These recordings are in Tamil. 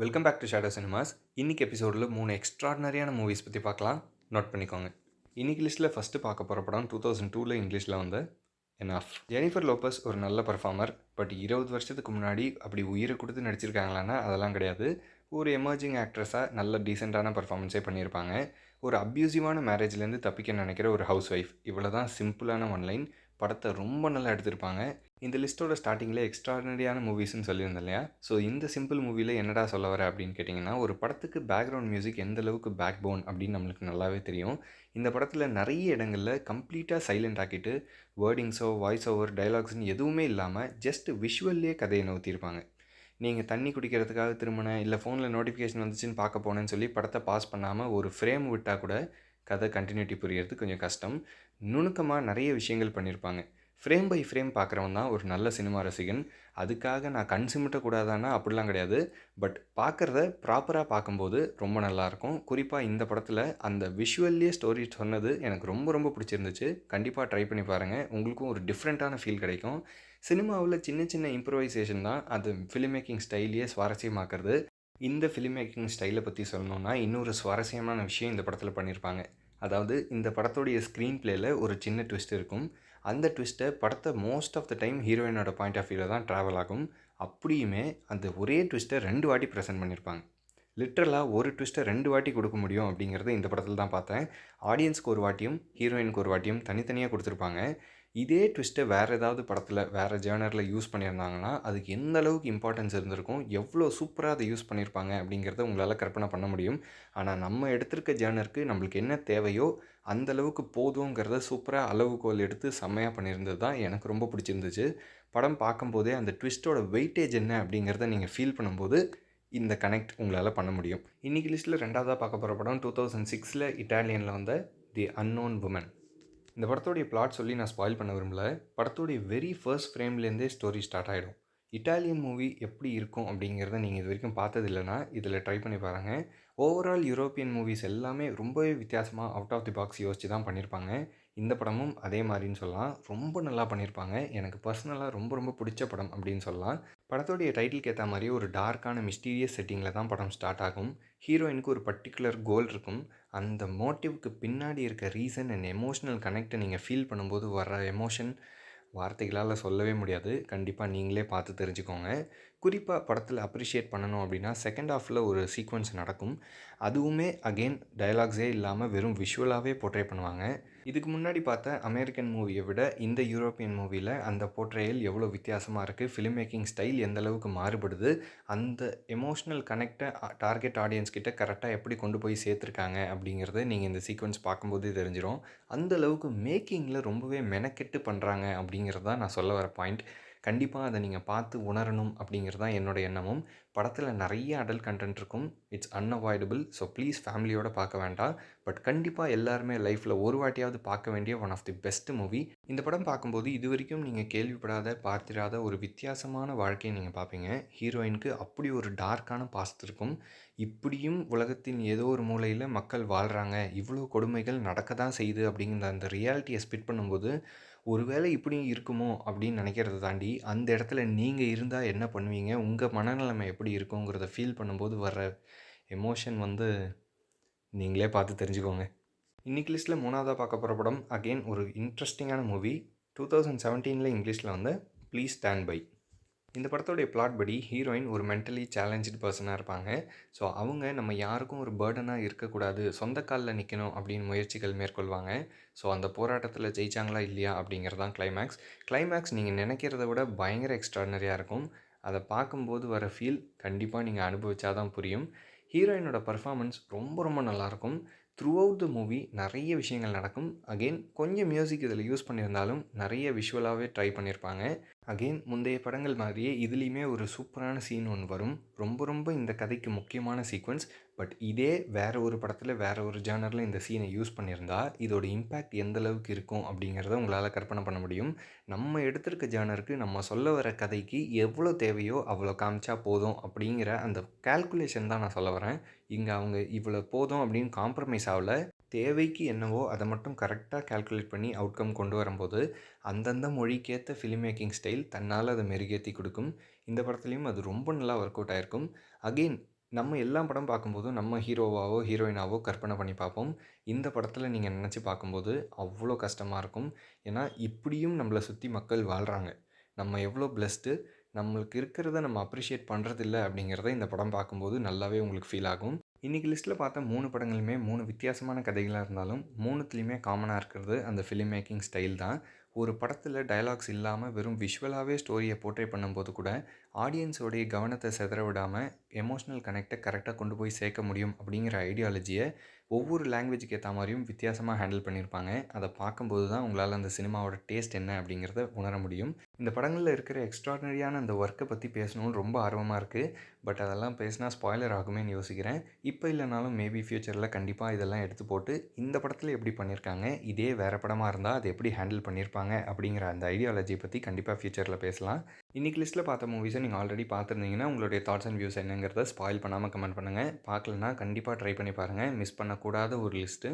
Welcome back to shadow cinemas. இன்னைக்கு எபிசோடில் 3 எக்ஸ்ட்ராடினரியான மூவிஸ் பற்றி பார்க்கலாம். நோட் பண்ணிக்கோங்க. இன்னைக்கு லிஸ்ட்டில் ஃபஸ்ட்டு பார்க்க போகிற படம் 2002 இங்கிலீஷில் வந்த எனாஃப். ஜெனிஃபர் லோபஸ் ஒரு நல்ல பர்ஃபார்மர். பட் 20 வருஷத்துக்கு முன்னாடி அப்படி உயிரை கொடுத்து நடிச்சிருக்காங்களான்னா அதெல்லாம் கிடையாது. ஒரு எமர்ஜிங் ஆக்ட்ரஸாக நல்ல டீசெண்டான பர்ஃபார்மன்ஸே பண்ணியிருப்பாங்க. ஒரு அப்யூசிவான மேரேஜ்லேருந்து தப்பிக்க நினைக்கிற ஒரு ஹவுஸ் ஒய்ஃப். இவ்வளோ தான் சிம்பிளான ஒன்லைன். படத்தை ரொம்ப நல்லா எடுத்திருப்பாங்க. இந்த லிஸ்ட்டோட ஸ்டார்டிங்கில் எக்ஸ்ட்ராடினரியான மூவிஸ்ன்னு சொல்லியிருந்தேன் இல்லையா? ஸோ இந்த சிம்பிள் மூவியில் என்னடா சொல்ல வர அப்படின்னு கேட்டிங்கன்னா, ஒரு படத்துக்கு பேக்ரவுண்ட் மியூசிக் எந்த அளவுக்கு பேக் போன் அப்படின்னு நம்மளுக்கு நல்லாவே தெரியும். இந்த படத்தில் நிறைய இடங்களில் கம்ப்ளீட்டாக சைலண்ட் ஆக்கிட்டு வேர்டிங்ஸோ வாய்ஸ் ஓவர் டைலாக்ஸ்னு எதுவுமே இல்லாமல் ஜஸ்ட் விஷுவல்லே கதையை நோத்திருப்பாங்க. நீங்கள் தண்ணி குடிக்கிறதுக்காக திரும்பினேன், இல்லை ஃபோனில் நோட்டிஃபிகேஷன் வந்துச்சுன்னு பார்க்க போனேன்னு சொல்லி படத்தை பாஸ் பண்ணாமல் ஒரு ஃப்ரேம் விட்டால் கூட கதை கண்டினியூட்டி புரியறது கொஞ்சம் கஷ்டம். நுணுக்கமாக நிறைய விஷயங்கள் பண்ணியிருப்பாங்க. ஃப்ரேம் பை ஃப்ரேம் பார்க்குறவன் தான் ஒரு நல்ல சினிமா ரசிகன். அதுக்காக நான் கண் சிமிட்டக்கூடாதான்னா அப்படிலாம் கிடையாது. பட் பார்க்குறத ப்ராப்பராக பார்க்கும்போது ரொம்ப நல்லாயிருக்கும். குறிப்பாக இந்த படத்தில் அந்த விஷுவல்லே ஸ்டோரி சொன்னது எனக்கு ரொம்ப ரொம்ப பிடிச்சிருந்துச்சு. கண்டிப்பாக ட்ரை பண்ணி பாருங்கள். உங்களுக்கும் ஒரு டிஃப்ரெண்ட்டான ஃபீல் கிடைக்கும். சினிமாவில் சின்ன சின்ன இம்ப்ரவைசேஷன் தான் அது ஃபிலிம் மேக்கிங் ஸ்டைலையே சுவாரஸ்யமாக்குறது. இந்த ஃபிலிம் மேக்கிங் ஸ்டைலை பற்றி சொல்லணுன்னா இன்னொரு சுவாரஸ்யமான விஷயம் இந்த படத்தில் பண்ணியிருப்பாங்க. அதாவது இந்த படத்தோடைய ஸ்க்ரீன் பிளேயில் ஒரு சின்ன ட்விஸ்ட் இருக்கும். அந்த ட்விஸ்ட்டை படத்தை மோஸ்ட் ஆஃப் த டைம் ஹீரோயினோட பாயிண்ட் ஆஃப் வியூவில் தான் ட்ராவல் ஆகும். அப்படியுமே அந்த ஒரே ட்விஸ்ட்டை 2 வாட்டி ப்ரெசென்ட் பண்ணியிருப்பாங்க. லிட்ரலாக ஒரு ட்விஸ்ட்டை 2 வாட்டி கொடுக்க முடியும் அப்படிங்கிறத இந்த படத்தில் தான் பார்த்தேன். ஆடியன்ஸ்க்கு ஒரு வாட்டியும் ஹீரோயினுக்கு ஒரு வாட்டியும் தனித்தனியாக கொடுத்துருப்பாங்க. இதே ட்விஸ்ட்டை வேறு ஏதாவது படத்தில் வேறு ஜேர்னரில் யூஸ் பண்ணியிருந்தாங்கன்னா அதுக்கு எந்த அளவுக்கு இம்பார்ட்டன்ஸ் இருந்திருக்கும், எவ்வளோ சூப்பராக அதை யூஸ் பண்ணியிருப்பாங்க அப்படிங்கிறத உங்களால் கற்பனை பண்ண முடியும். ஆனால் நம்ம எடுத்திருக்க ஜேர்னருக்கு நம்மளுக்கு என்ன தேவையோ அந்தளவுக்கு போதுங்கிறத சூப்பராக அளவுகோல் எடுத்து செம்மையாக பண்ணியிருந்தது தான் எனக்கு ரொம்ப பிடிச்சிருந்துச்சு. படம் பார்க்கும்போதே அந்த ட்விஸ்ட்டோட வெயிட்டேஜ் என்ன அப்படிங்கிறத நீங்கள் ஃபீல் பண்ணும்போது இந்த கனெக்ட் உங்களால் பண்ண முடியும். இன்றைக்கி லிஸ்ட்டில் 2ஆவதாக பார்க்க போகிற படம் 2006 இட்டாலியனில் வந்த தி அன்னோன் வுமன். இந்த படத்தோடைய பிளாட் சொல்லி நான் ஸ்பாயில் பண்ண விரும்பல. படத்தோடைய வெரி ஃபர்ஸ்ட் ஃப்ரேம்லேருந்தே ஸ்டோரி ஸ்டார்ட் ஆகிடும். இட்டாலியன் மூவி எப்படி இருக்கும் அப்படிங்கிறத நீங்கள் இது வரைக்கும் பார்த்தது இல்லைனா இதில் ட்ரை பண்ணி பாருங்கள். ஓவரால் யூரோப்பியன் மூவிஸ் எல்லாமே ரொம்பவே வித்தியாசமாக அவுட் ஆஃப் தி பாக்ஸ் யோசிச்சு தான் பண்ணியிருப்பாங்க. இந்த படமும் அதே மாதிரின்னு சொல்லலாம். ரொம்ப நல்லா பண்ணியிருப்பாங்க. எனக்கு பர்சனலாக ரொம்ப ரொம்ப பிடிச்ச படம் அப்படின்னு சொல்லலாம். படத்தோடைய டைட்டிலுக்கு ஏற்ற மாதிரி ஒரு டார்க்கான மிஸ்டீரியஸ் செட்டிங்கில் தான் படம் ஸ்டார்ட் ஆகும். ஹீரோயினுக்கு ஒரு பர்டிகுலர் கோல் இருக்கும். அந்த மோட்டிவ்க்கு பின்னாடி இருக்க ரீசன் அண்ட் எமோஷ்னல் கனெக்டை நீங்கள் ஃபீல் பண்ணும்போது வர எமோஷன் வார்த்தைகளால் சொல்லவே முடியாது. கண்டிப்பாக நீங்களே பார்த்து தெரிஞ்சுக்கோங்க. குறிப்பாக படத்தில் அப்ரிஷியேட் பண்ணணும் அப்படின்னா செகண்ட் ஹாஃபில் ஒரு சீக்வன்ஸ் நடக்கும். அதுவுமே அகெயின் டயலாக்ஸே இல்லாமல் வெறும் விஷுவலாகவே போர்ட்ரே பண்ணுவாங்க. இதுக்கு முன்னாடி பார்த்த அமெரிக்கன் மூவியை விட இந்த யூரோப்பியன் மூவியில் அந்த போர்ட்ரேயல் எவ்வளோ வித்தியாசமாக இருக்குது, ஃபிலிம் மேக்கிங் ஸ்டைல் எந்த அளவுக்கு மாறுபடுது, அந்த எமோஷ்னல் கனெக்டை டார்கெட் ஆடியன்ஸ் கிட்ட கரெக்டாக எப்படி கொண்டு போய் சேர்த்துருக்காங்க அப்படிங்கிறத நீங்கள் இந்த சீக்வன்ஸ் பார்க்கும்போது தெரிஞ்சிடும். அந்த அளவுக்கு மேக்கிங்கில் ரொம்பவே மெனக்கெட்டு பண்ணுறாங்க அப்படிங்கிறது தான் நான் சொல்ல வர பாயிண்ட். கண்டிப்பாக அதை நீங்கள் பார்த்து உணரணும் அப்படிங்கிறது தான் என்னோடய எண்ணமும். படத்தில் நிறைய அடல்ட் கண்டென்ட் இருக்கும். It's unavoidable. ஸோ ப்ளீஸ் ஃபேமிலியோடு பார்க்க வேண்டாம். பட் கண்டிப்பாக எல்லாருமே லைஃப்பில் ஒரு வாட்டியாவது பார்க்க வேண்டிய one of the best movie. இந்த படம் பார்க்கும்போது இது வரைக்கும் நீங்கள் கேள்விப்படாத பார்த்திராத ஒரு வித்தியாசமான வாழ்க்கையை நீங்கள் பார்ப்பீங்க. ஹீரோயினுக்கு அப்படி ஒரு டார்க்கான பாஸ்ட் இருக்கும். இப்படியும் உலகத்தின் ஏதோ ஒரு மூலையில் மக்கள் வாழ்கிறாங்க, இவ்வளோ கொடுமைகள் நடக்க தான் செய்யுது அப்படிங்கிற அந்த ரியாலிட்டியை ஸ்பிட் பண்ணும்போது ஒருவேளை இப்படியும் இருக்குமோ அப்படின்னு நினைக்கிறத தாண்டி அந்த இடத்துல நீங்கள் இருந்தால் என்ன பண்ணுவீங்க, உங்கள் மனநிலைமை எப்படி இருக்குங்கிறத ஃபீல் பண்ணும்போது வர்ற எமோஷன் நீங்களே பார்த்து தெரிஞ்சுக்கோங்க. இன்றைக்கி லிஸ்ட்டில் 3ஆவதாக பார்க்க போகிற படம் அகெயின் ஒரு இன்ட்ரெஸ்டிங்கான மூவி. 2017 இங்கிலீஷில் வந்து ப்ளீஸ் ஸ்டாண்ட் பை. இந்த படத்தோடைய பிளாட் படி ஹீரோயின் ஒரு மென்டலி சேலஞ்சு பர்சனாக இருப்பாங்க. ஸோ அவங்க நம்ம யாருக்கும் ஒரு பேர்டனாக இருக்கக்கூடாது, சொந்த காலில் நிற்கணும் அப்படின்னு முயற்சிகள் மேற்கொள்வாங்க. ஸோ அந்த போராட்டத்தில் ஜெயிச்சாங்களா இல்லையா அப்படிங்கிறது தான் கிளைமேக்ஸ் நீங்கள் நினைக்கிறத விட பயங்கர எக்ஸ்ட்ராடனரியாக இருக்கும். அதை பார்க்கும்போது வர ஃபீல் கண்டிப்பாக நீங்கள் அனுபவிச்சா தான் புரியும். ஹீரோயினோட பர்ஃபார்மன்ஸ் ரொம்ப ரொம்ப நல்லாயிருக்கும். த்ரூ அவுட் த மூவி நிறைய விஷயங்கள் நடக்கும். அகெயின் கொஞ்சம் மியூசிக் இதில் யூஸ் பண்ணியிருந்தாலும் நிறைய விஷுவலாகவே ட்ரை பண்ணியிருப்பாங்க. அகெயின் முந்தைய படங்கள் மாதிரியே இதுலேயுமே ஒரு சூப்பரான சீன் ஒன்று வரும். ரொம்ப ரொம்ப இந்த கதைக்கு முக்கியமான சீக்வன்ஸ். பட் இதே வேறு ஒரு படத்தில் வேறு ஒரு ஜானரில் இந்த சீனை யூஸ் பண்ணியிருந்தா இதோட இம்பேக்ட் எந்த அளவுக்கு இருக்கும் அப்படிங்கிறத உங்களால் கற்பனை பண்ண முடியும். நம்ம எடுத்திருக்க ஜானருக்கு நம்ம சொல்ல வர கதைக்கு எவ்வளோ தேவையோ அவ்வளோ காமிச்சா போதும் அப்படிங்கிற அந்த கால்குலேஷன் தான் நான் சொல்ல வரேன். இங்கே அவங்க இவ்வளோ போதும் அப்படின்னு காம்ப்ரமைஸ் ஆகல. தேவைக்கு என்னவோ அதை மட்டும் கரெக்டாக கால்குலேட் பண்ணி அவுட்கம் கொண்டு வரும்போது அந்தந்த மொழிக்கேற்ற ஃபிலிம் மேக்கிங் ஸ்டைல் தன்னால் அதை மெருகேற்றி கொடுக்கும். இந்த படத்துலையும் அது ரொம்ப நல்லா ஒர்க் அவுட் ஆகிருக்கும். அகெயின் நம்ம எல்லா படம் பார்க்கும்போதும் நம்ம ஹீரோவாவோ, ஹீரோயினாவோ கற்பனை பண்ணி பார்ப்போம். இந்த படத்தில் நீங்கள் நினச்சி பார்க்கும்போது அவ்வளோ கஷ்டமாக இருக்கும். ஏன்னா இப்படியும் நம்மளை சுற்றி மக்கள் வாழ்கிறாங்க. நம்ம எவ்வளோ பிளெஸ்டு, நம்மளுக்கு இருக்கிறத நம்ம அப்ரிஷியேட் பண்ணுறதில்ல அப்படிங்கிறத இந்த படம் பார்க்கும்போது நல்லாவே உங்களுக்கு ஃபீல் ஆகும். இன்றைக்கி லிஸ்ட்டில் பார்த்த 3 படங்களுமே 3 வித்தியாசமான கதைகளாக இருந்தாலும் 3த்துலேயுமே காமனாக இருக்கிறது அந்த ஃபிலிம் மேக்கிங் ஸ்டைல் தான். ஒரு படத்தில் டயலாக்ஸ் இல்லாமல் வெறும் விஷுவலாகவே ஸ்டோரியை போர்ட்ரே பண்ணும்போது கூட ஆடியன்ஸோடைய கவனத்தை சிதற விடாமல் எமோஷ்னல் கனெக்டை கரெக்டாக கொண்டு போய் சேர்க்க முடியும் அப்படிங்கிற ஐடியாலஜியை ஒவ்வொரு லாங்குவேஜுக்கு ஏற்ற மாதிரியும் வித்தியாசமாக ஹேண்டில் பண்ணியிருப்பாங்க. அதை பார்க்கும்போது தான் உங்களால் அந்த சினிமாவோட டேஸ்ட் என்ன அப்படிங்கிறத உணர முடியும். இந்த படங்களில் இருக்கிற எக்ஸ்ட்ராடனரியான அந்த ஒர்க்கை பற்றி பேசணும்னு ரொம்ப ஆர்வமாக இருக்குது. பட் அதெல்லாம் பேசினா ஸ்பாய்லர் ஆகுமேன்னு யோசிக்கிறேன். இப்போ இல்லைனாலும் மேபி ஃப்யூச்சரில் கண்டிப்பாக இதெல்லாம் எடுத்து போட்டு இந்த படத்தில் எப்படி பண்ணியிருக்காங்க, இதே வேறு படமாக இருந்தால் அதை எப்படி ஹேண்டில் பண்ணியிருப்பாங்க அப்படிங்கிற அந்த ஐடியாலஜியை பற்றி கண்டிப்பாக ஃப்யூச்சரில் பேசலாம். இன்றைக்கி லிஸ்ட்டில் பார்த்த மூவிஸை நீங்கள் ஆல்ரெடி பார்த்துருந்தீங்கன்னா உங்களுடைய தாட்ஸ் அண்ட் வியூஸ் என்னங்கிறத ஸ்பாயில் பண்ணாமல் கமெண்ட் பண்ணுங்கள். பார்க்கலன்னா கண்டிப்பாக ட்ரை பண்ணி பாருங்கள். மிஸ் பண்ணக்கூடாத ஒரு லிஸ்ட்டு.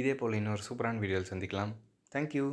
இதே போல் இன்னொரு சூப்பரான வீடியோவில் சந்திக்கலாம். தேங்க்யூ.